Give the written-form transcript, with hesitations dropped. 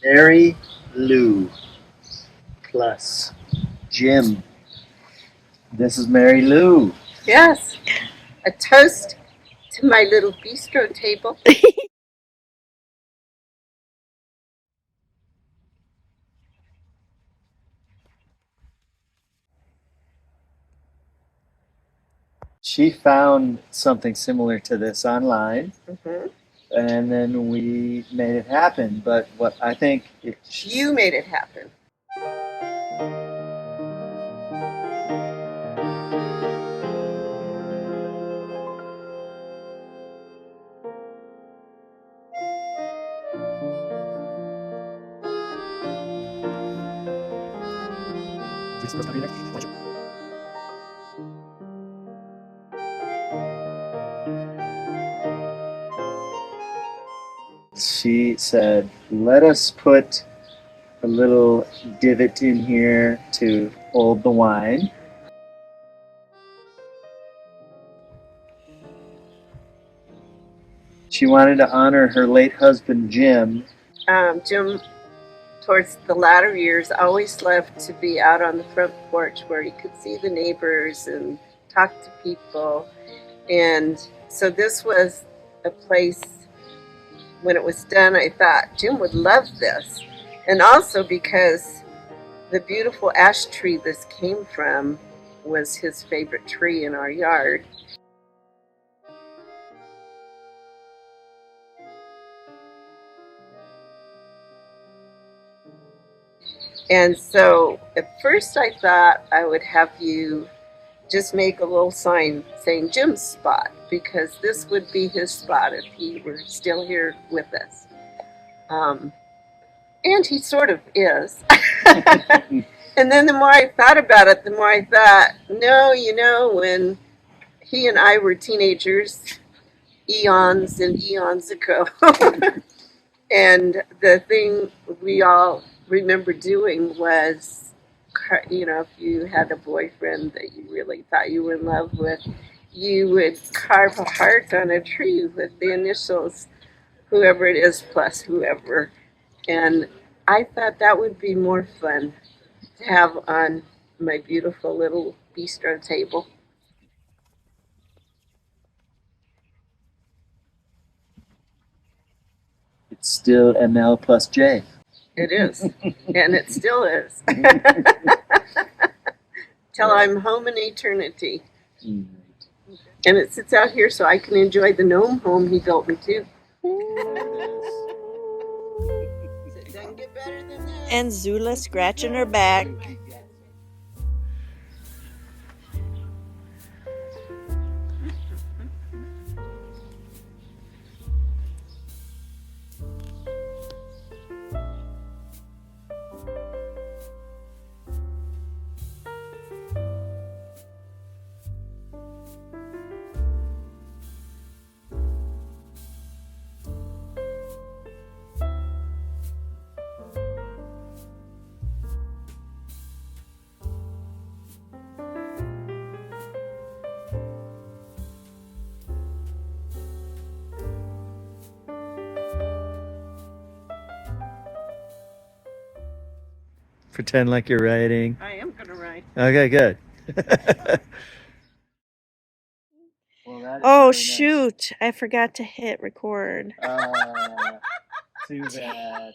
Mary Lou plus Jim. This is Mary Lou. Yes, a toast to my little bistro table. She found something similar to this online, Mm-hmm. and then we made it happen. But what I think You made it happen. she said, let us put a little divot in here to hold the wine. She wanted to honor her late husband, Jim. Jim, towards the latter years, always loved to be out on the front porch where he could see the neighbors and talk to people. And so this was a place, when it was done, I thought Jim would love this. And also because the beautiful ash tree this came from was his favorite tree in our yard. And so at first I thought I would have you just make a little sign saying Jim's spot, because this would be his spot if he were still here with us. Um, and he sort of is. And then the more I thought about it, the more I thought, no, when he and I were teenagers, eons and eons ago, and the thing we all remember doing was, if you had a boyfriend that you really thought you were in love with, you would carve a heart on a tree with the initials, whoever it is plus whoever. And I thought that would be more fun to have on my beautiful little bistro table. It's still ML plus J. It is, and it still is. Till I'm home in eternity. And it sits out here so I can enjoy the gnome home he built me too. It doesn't get better than this. And Zula scratching her back. Pretend like you're writing. I am going to write. Okay, good. Oh, shoot. I forgot to hit record. Too bad.